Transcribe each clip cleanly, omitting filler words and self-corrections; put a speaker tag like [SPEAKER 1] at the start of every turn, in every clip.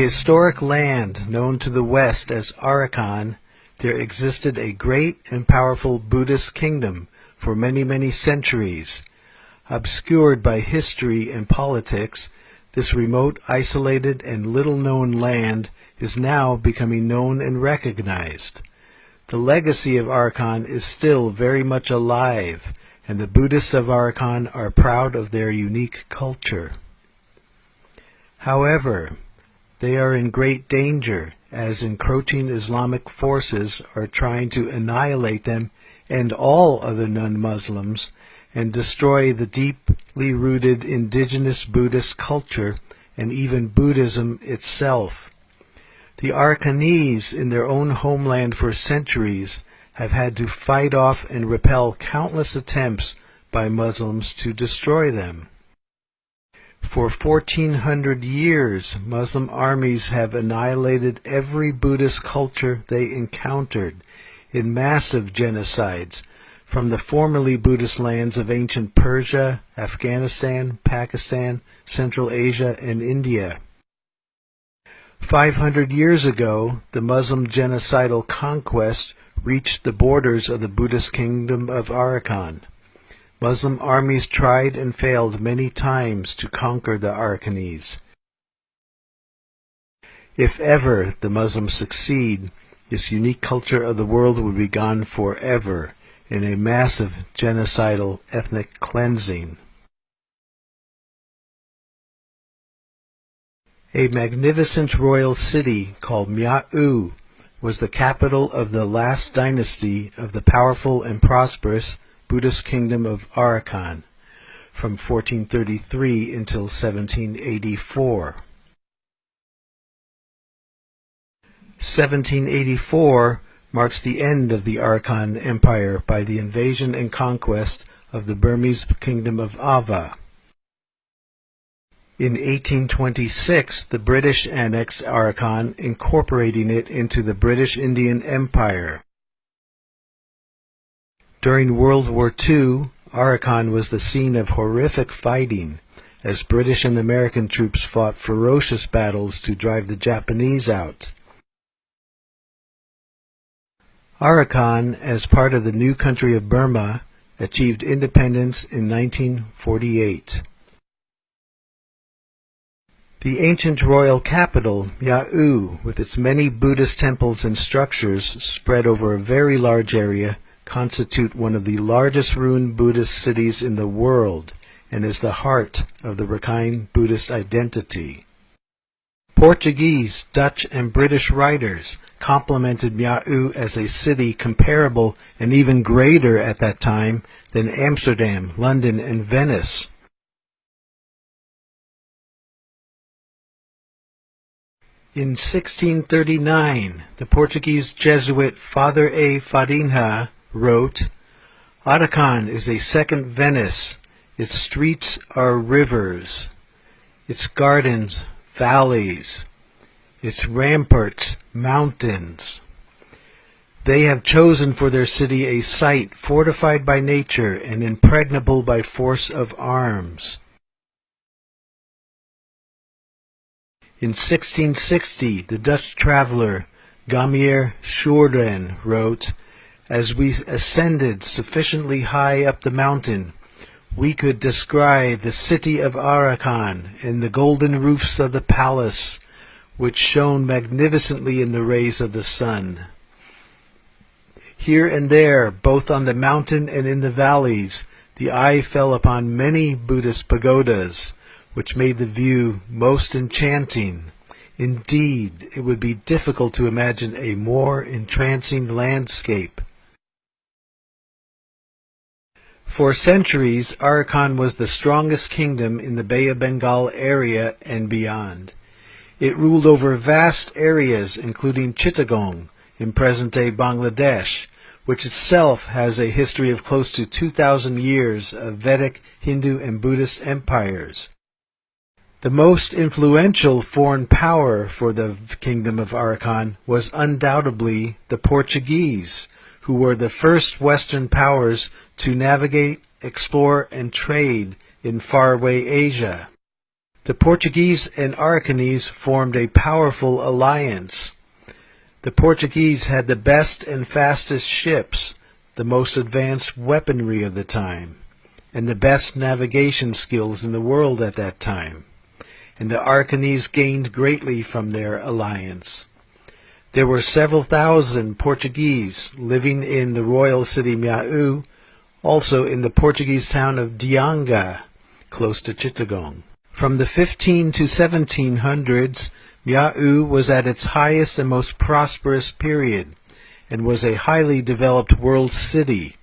[SPEAKER 1] historic land known to the west as Arakan, there existed a great and powerful Buddhist kingdom for many, many centuries. Obscured by history and politics, this remote, isolated, and little-known land is now becoming known and recognized. The legacy of Arakan is still very much alive, and the Buddhists of Arakan are proud of their unique culture. However, they are in great danger as encroaching Islamic forces are trying to annihilate them and all other non-Muslims and destroy the deeply rooted indigenous Buddhist culture and even Buddhism itself. The Arakanese in their own homeland for centuries have had to fight off and repel countless attempts by Muslims to destroy them. For 1400 years, Muslim armies have annihilated every Buddhist culture they encountered in massive genocides from the formerly Buddhist lands of ancient Persia, Afghanistan, Pakistan, Central Asia, and India. 500 years ago, the Muslim genocidal conquest reached the borders of the Buddhist kingdom of Arakan. Muslim armies tried and failed many times to conquer the Arakanese. If ever the Muslims succeed, this unique culture of the world will be gone forever in a massive genocidal ethnic cleansing. A magnificent royal city called Mya'u was the capital of the last dynasty of the powerful and prosperous Buddhist kingdom of Arakan from 1433 until 1784. 1784 marks the end of the Arakan Empire by the invasion and conquest of the Burmese kingdom of Ava. In 1826, the British annexed Arakan, incorporating it into the British Indian Empire. During World War II, Arakan was the scene of horrific fighting, as British and American troops fought ferocious battles to drive the Japanese out. Arakan, as part of the new country of Burma, achieved independence in 1948. The ancient royal capital, Mya'u, with its many Buddhist temples and structures spread over a very large area, constitute one of the largest ruined Buddhist cities in the world and is the heart of the Rakhine Buddhist identity. Portuguese, Dutch, and British writers complimented Mya'u as a city comparable and even greater at that time than Amsterdam, London, and Venice. In 1639, the Portuguese Jesuit Father A. Farinha wrote, "Arakan is a second Venice. Its streets are rivers, its gardens valleys, its ramparts mountains. They have chosen for their city a site fortified by nature and impregnable by force of arms." In 1660, the Dutch traveler Gamier Sjoerden wrote, "As we ascended sufficiently high up the mountain, we could descry the city of Arakan and the golden roofs of the palace, which shone magnificently in the rays of the sun. Here and there, both on the mountain and in the valleys, the eye fell upon many Buddhist pagodas, which made the view most enchanting. Indeed, it would be difficult to imagine a more entrancing landscape." For centuries, Arakan was the strongest kingdom in the Bay of Bengal area and beyond. It ruled over vast areas, including Chittagong in present-day Bangladesh, which itself has a history of close to 2,000 years of Vedic, Hindu, and Buddhist empires. The most influential foreign power for the kingdom of Arakan was undoubtedly the Portuguese, who were the first Western powers to navigate, explore, and trade in faraway Asia. The Portuguese and Arakanese formed a powerful alliance. The Portuguese had the best and fastest ships, the most advanced weaponry of the time, and the best navigation skills in the world at that time, and the Arakanese gained greatly from their alliance. There were several thousand Portuguese living in the royal city Mia'u, also in the Portuguese town of Dianga, close to Chittagong. From the 15 to 1700s, Mia'u was at its highest and most prosperous period, and was a highly developed world city.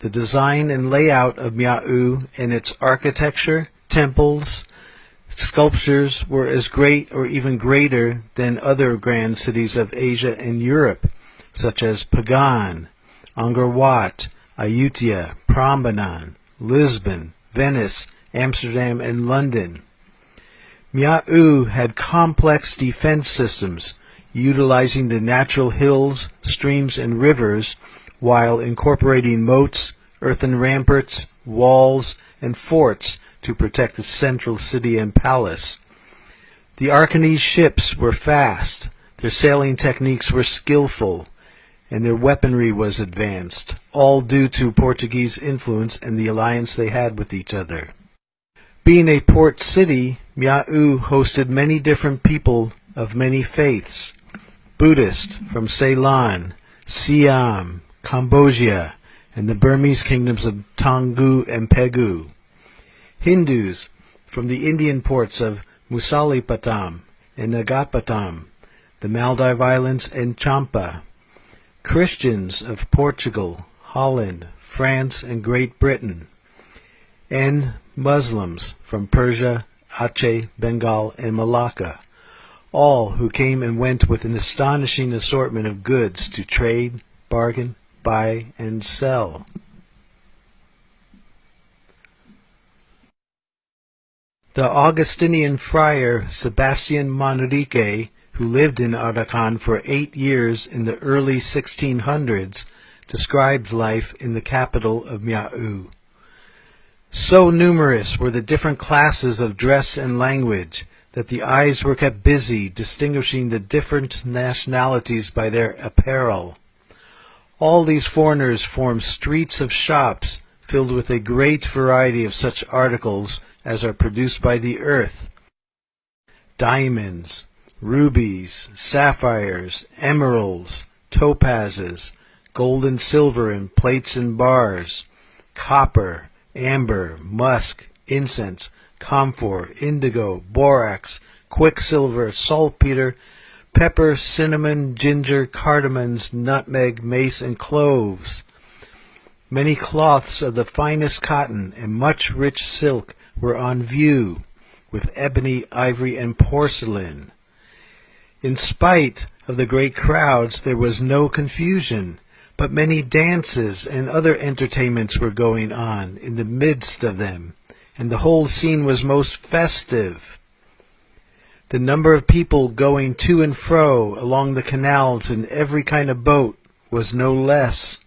[SPEAKER 1] The design and layout of Mia'u and its architecture, temples, sculptures were as great or even greater than other grand cities of Asia and Europe, such as Pagan, Angkor Wat, Ayutthaya, Prambanan, Lisbon, Venice, Amsterdam, and London. Mia'u had complex defense systems, utilizing the natural hills, streams, and rivers, while incorporating moats, earthen ramparts, walls, and forts to protect the central city and palace. The Arakanese ships were fast, their sailing techniques were skillful, and their weaponry was advanced, all due to Portuguese influence and the alliance they had with each other. Being a port city, Mia'u hosted many different people of many faiths: Buddhist from Ceylon, Siam, Cambodia, and the Burmese kingdoms of Taungoo and Pegu; Hindus from the Indian ports of Masulipatam and Nagapatam, the Maldive Islands, and Champa; Christians of Portugal, Holland, France, and Great Britain; and Muslims from Persia, Aceh, Bengal, and Malacca, all who came and went with an astonishing assortment of goods to trade, bargain, buy, and sell. The Augustinian friar Sebastian Manrique, who lived in Arakan for 8 years in the early 1600s, described life in the capital of Mia'u. So numerous were the different classes of dress and language that the eyes were kept busy distinguishing the different nationalities by their apparel. All these foreigners formed streets of shops filled with a great variety of such articles as are produced by the earth: diamonds, rubies, sapphires, emeralds, topazes, gold and silver in plates and bars, copper, amber, musk, incense, camphor, indigo, borax, quicksilver, saltpeter, pepper, cinnamon, ginger, cardamoms, nutmeg, mace, and cloves. Many cloths of the finest cotton and much rich silk were on view, with ebony, ivory, and porcelain. In spite of the great crowds, there was no confusion, but many dances and other entertainments were going on in the midst of them, and the whole scene was most festive. The number of people going to and fro along the canals in every kind of boat was no less.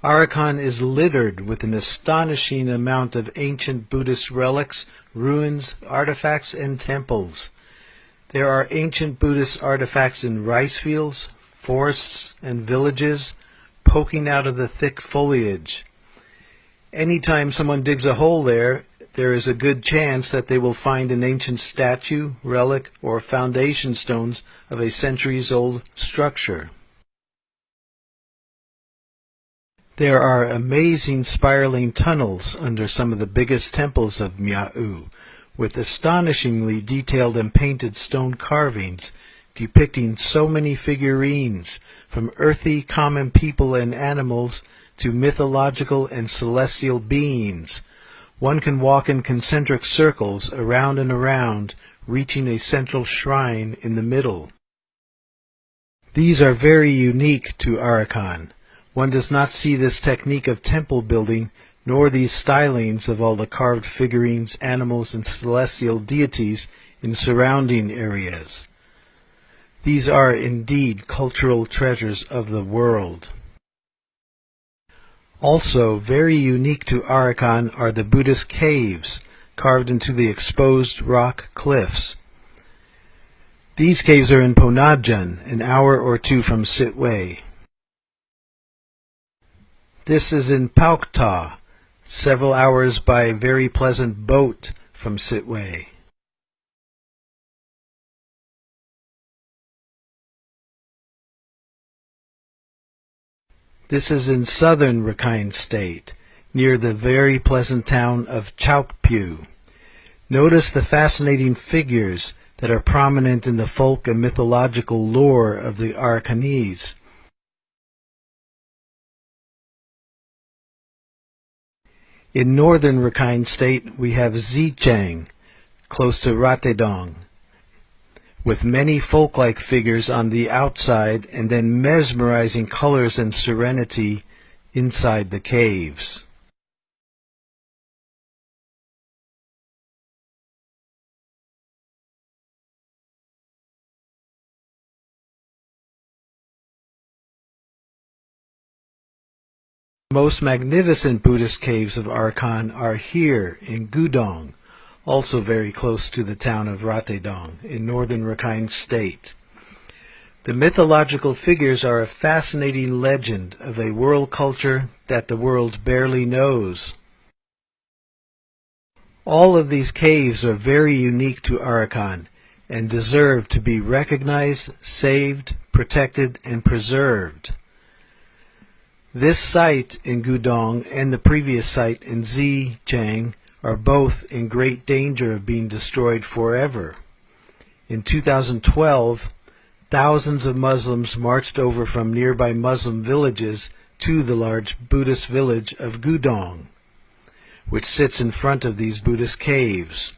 [SPEAKER 1] Arakan is littered with an astonishing amount of ancient Buddhist relics, ruins, artifacts, and temples. There are ancient Buddhist artifacts in rice fields, forests, and villages, poking out of the thick foliage. Anytime someone digs a hole there is a good chance that they will find an ancient statue, relic, or foundation stones of a centuries-old structure. There are amazing spiraling tunnels under some of the biggest temples of Mia'u, with astonishingly detailed and painted stone carvings depicting so many figurines, from earthy common people and animals to mythological and celestial beings. One can walk in concentric circles around and around, reaching a central shrine in the middle. These are very unique to Arakan. One does not see this technique of temple building, nor these stylings of all the carved figurines, animals, and celestial deities in surrounding areas. These are indeed cultural treasures of the world. Also, very unique to Arakan are the Buddhist caves, carved into the exposed rock cliffs. These caves are in Ponadjan, an hour or two from Sittwe. This is in Paukta, several hours by very pleasant boat from Sittwe. This is in southern Rakhine State, near the very pleasant town of Chaukpu. Notice the fascinating figures that are prominent in the folk and mythological lore of the Arakanese. In northern Rakhine State, we have Xichang, close to Ratedong, with many folk-like figures on the outside and then mesmerizing colors and serenity inside the caves. The most magnificent Buddhist caves of Arakan are here in Gudong, also very close to the town of Ratedong in northern Rakhine State. The mythological figures are a fascinating legend of a world culture that the world barely knows. All of these caves are very unique to Arakan and deserve to be recognized, saved, protected, and preserved. This site in Gudong and the previous site in Xichang are both in great danger of being destroyed forever. In 2012, thousands of Muslims marched over from nearby Muslim villages to the large Buddhist village of Gudong, which sits in front of these Buddhist caves.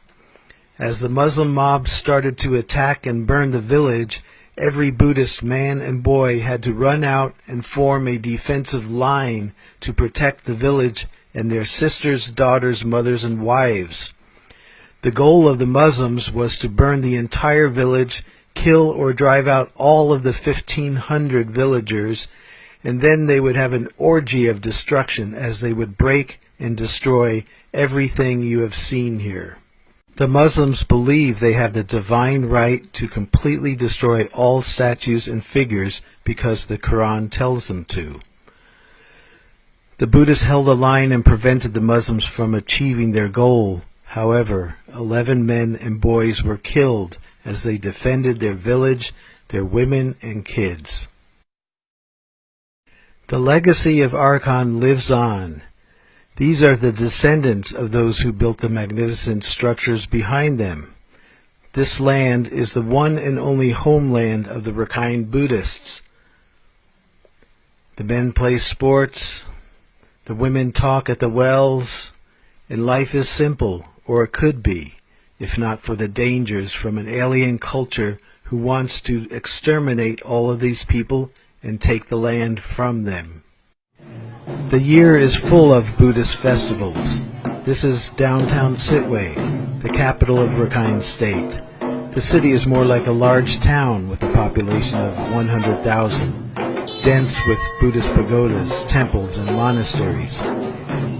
[SPEAKER 1] As the Muslim mob started to attack and burn the village, every Buddhist man and boy had to run out and form a defensive line to protect the village and their sisters, daughters, mothers, and wives. The goal of the Muslims was to burn the entire village, kill or drive out all of the 1,500 villagers, and then they would have an orgy of destruction as they would break and destroy everything you have seen here. The Muslims believe they have the divine right to completely destroy all statues and figures because the Quran tells them to. The Buddhists held a line and prevented the Muslims from achieving their goal. However, 11 men and boys were killed as they defended their village, their women and kids. The legacy of Arakan lives on. These are the descendants of those who built the magnificent structures behind them. This land is the one and only homeland of the Rakhine Buddhists. The men play sports, the women talk at the wells, and life is simple, or it could be, if not for the dangers from an alien culture who wants to exterminate all of these people and take the land from them. The year is full of Buddhist festivals. This is downtown Sittwe, the capital of Rakhine State. The city is more like a large town with a population of 100,000, dense with Buddhist pagodas, temples, and monasteries.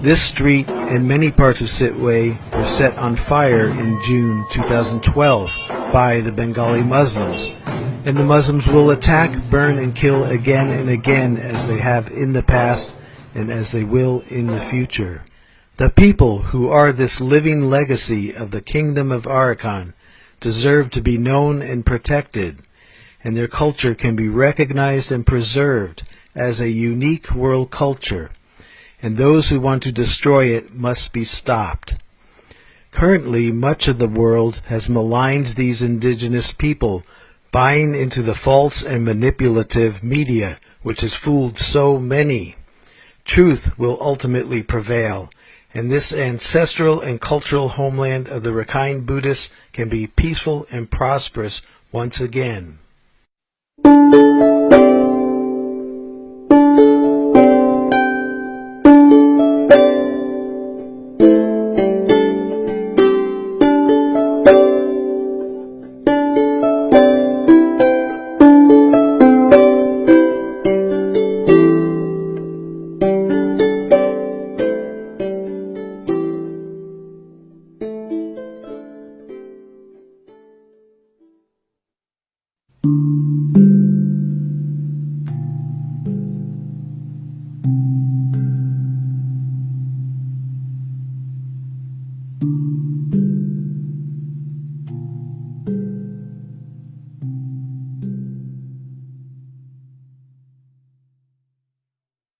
[SPEAKER 1] This street and many parts of Sittwe were set on fire in June 2012 by the Bengali Muslims, and the Muslims will attack, burn, and kill again and again as they have in the past and as they will in the future. The people who are this living legacy of the kingdom of Arakan deserve to be known and protected, and their culture can be recognized and preserved as a unique world culture, and those who want to destroy it must be stopped. Currently, much of the world has maligned these indigenous people, buying into the false and manipulative media, which has fooled so many. Truth will ultimately prevail, and this ancestral and cultural homeland of the Rakhine Buddhists can be peaceful and prosperous once again.